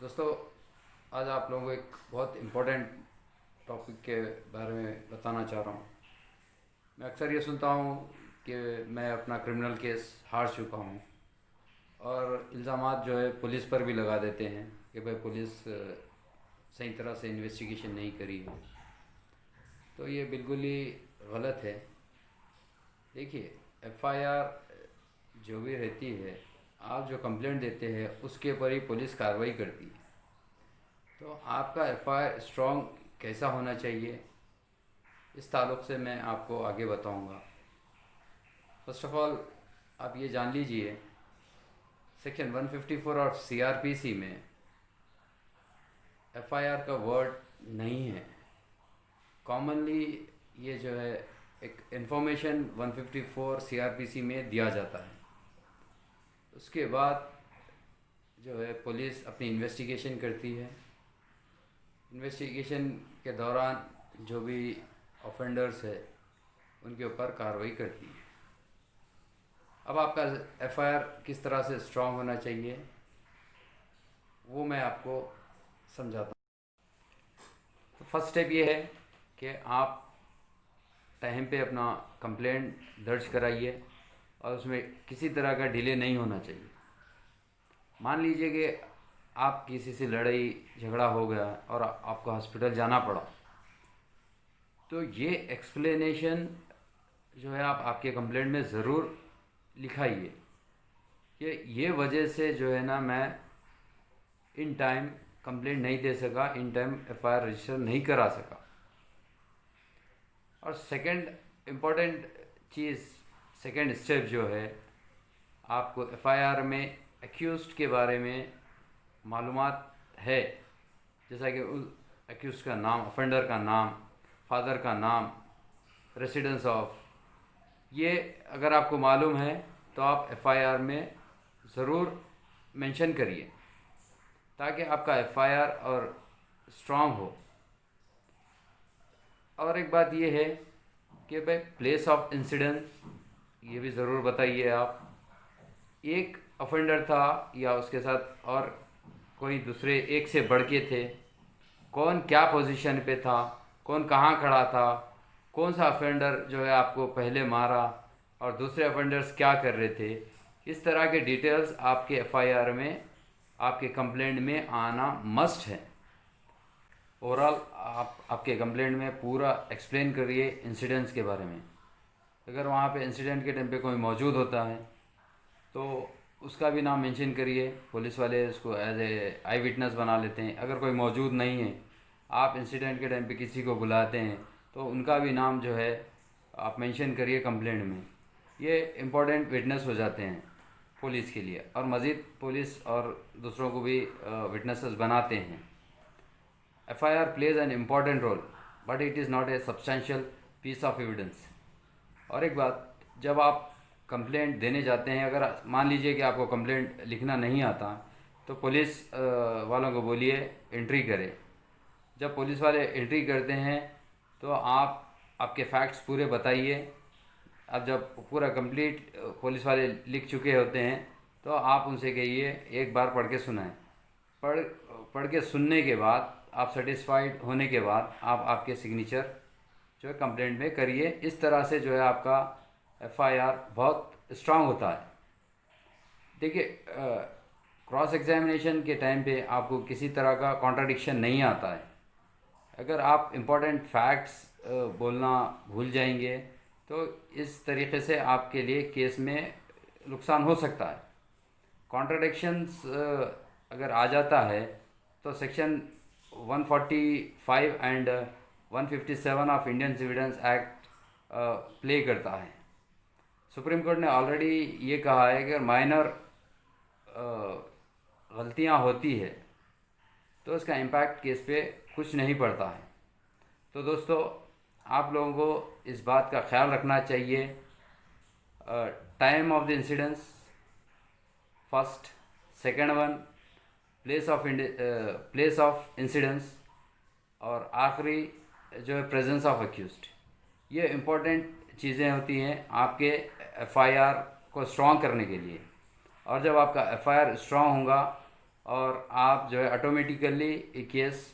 दोस्तों, आज आप लोगों को एक बहुत इम्पोर्टेंट टॉपिक के बारे में बताना चाह रहा हूँ। मैं अक्सर ये सुनता हूँ कि मैं अपना क्रिमिनल केस हार चुका हूँ और इल्ज़ामात जो है पुलिस पर भी लगा देते हैं कि भाई पुलिस सही तरह से इन्वेस्टिगेशन नहीं करी है। तो ये बिल्कुल ही गलत है। देखिए, एफआईआर जो भी रहती है, आप जो कंप्लेंट देते हैं उसके ऊपर ही पुलिस कार्रवाई करती है। तो आपका एफआईआर स्ट्रॉन्ग कैसा होना चाहिए, इस ताल्लुक़ से मैं आपको आगे बताऊंगा। फर्स्ट ऑफ ऑल, आप ये जान लीजिए, सेक्शन 154 ऑफ सीआरपीसी में एफआईआर का वर्ड नहीं है। कॉमनली ये जो है एक इंफॉर्मेशन 154 सीआरपीसी में दिया जाता है। उसके बाद जो है पुलिस अपनी इन्वेस्टिगेशन करती है। इन्वेस्टिगेशन के दौरान जो भी ऑफेंडर्स है उनके ऊपर कार्रवाई करती है। अब आपका एफआईआर किस तरह से स्ट्रांग होना चाहिए वो मैं आपको समझाता हूँ। तो फर्स्ट स्टेप ये है कि आप टाइम पे अपना कंप्लेंट दर्ज कराइए और उसमें किसी तरह का डिले नहीं होना चाहिए। मान लीजिए कि आप किसी से लड़ाई झगड़ा हो गया और आपको हॉस्पिटल जाना पड़ा, तो ये एक्सप्लेनेशन जो है आप आपके कंप्लेंट में ज़रूर लिखाइए कि ये वजह से जो है ना मैं इन टाइम कंप्लेंट नहीं दे सका, इन टाइम एफआईआर रजिस्टर नहीं करा सका। और सेकंड इम्पॉर्टेंट चीज़, सेकंड स्टेप जो है, आपको एफआईआर में एक्यूज़्ड के बारे में मालूमात है, जैसा कि उस एक्यूज़ का नाम, ऑफेंडर का नाम, फादर का नाम, रेसिडेंस ऑफ, ये अगर आपको मालूम है तो आप एफआईआर में ज़रूर मेंशन करिए ताकि आपका एफआईआर और स्ट्रॉन्ग हो। और एक बात ये है कि भाई प्लेस ऑफ इंसिडेंट ये भी ज़रूर बताइए आप। एक ऑफेंडर था या उसके साथ और कोई दूसरे एक से बढ़ के थे, कौन क्या पोजीशन पे था, कौन कहाँ खड़ा था, कौन सा ऑफेंडर जो है आपको पहले मारा और दूसरे ऑफेंडर्स क्या कर रहे थे, इस तरह के डिटेल्स आपके एफआईआर में, आपके कंप्लेंट में आना मस्ट है। ओवरऑल आप आपके कंप्लेंट में पूरा एक्सप्लेन करिए इंसिडेंट्स के बारे में। अगर वहाँ पे इंसिडेंट के टाइम पे कोई मौजूद होता है तो उसका भी नाम मेंशन करिए। पुलिस वाले उसको एज ए आई विटनेस बना लेते हैं। अगर कोई मौजूद नहीं है, आप इंसिडेंट के टाइम पे किसी को बुलाते हैं तो उनका भी नाम जो है आप मेंशन करिए कंप्लेंट में। ये इम्पोर्टेंट विटनेस हो जाते हैं पुलिस के लिए, और मज़ीद पुलिस और दूसरों को भी विटनेसेस बनाते हैं। FIR plays an important role but it is not a substantial piece of evidence. और एक बात, जब आप कंप्लेंट देने जाते हैं, अगर मान लीजिए कि आपको कंप्लेंट लिखना नहीं आता तो पुलिस वालों को बोलिए एंट्री करें। जब पुलिस वाले एंट्री करते हैं तो आप आपके फैक्ट्स पूरे बताइए। अब जब पूरा कंप्लीट पुलिस वाले लिख चुके होते हैं तो आप उनसे कहिए एक बार पढ़ के सुनाएं। पढ़ पढ़ के सुनने के बाद आप सेटिस्फाइड होने के बाद आप आपके सिग्नेचर जो है कंप्लेंट में करिए। इस तरह से जो है आपका एफआईआर बहुत स्ट्रांग होता है। देखिए, क्रॉस एग्जामिनेशन के टाइम पे आपको किसी तरह का कॉन्ट्राडिक्शन नहीं आता है। अगर आप इम्पोर्टेंट फैक्ट्स बोलना भूल जाएंगे तो इस तरीके से आपके लिए केस में नुकसान हो सकता है। कॉन्ट्राडिक्शंस अगर आ जाता है तो section 145 and 157 of Indian evidence act play करता है। सुप्रीम कोर्ट ने ऑलरेडी ये कहा है कि माइनर गलतियां होती है तो उसका इम्पैक्ट केस पे कुछ नहीं पड़ता है। तो दोस्तों, आप लोगों को इस बात का ख्याल रखना चाहिए। Time of the incidence first, second one place of incidence, और आखिरी जो है प्रेजेंस ऑफ अक्यूज्ड। ये इम्पोर्टेंट चीज़ें होती हैं आपके एफआईआर को स्ट्रॉन्ग करने के लिए। और जब आपका एफआईआर स्ट्रॉन्ग होगा और आप जो है ऑटोमेटिकली एक केस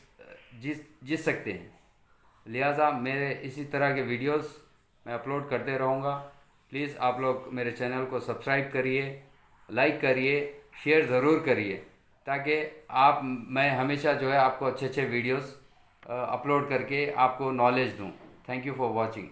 जीत सकते हैं। लिहाजा मेरे इसी तरह के वीडियोस मैं अपलोड करते रहूँगा। प्लीज़ आप लोग मेरे चैनल को सब्सक्राइब करिए, लाइक करिए, शेयर ज़रूर करिए, ताकि मैं हमेशा जो है आपको अच्छे अच्छे वीडियोस अपलोड करके आपको नॉलेज दूँ। Thank you for watching.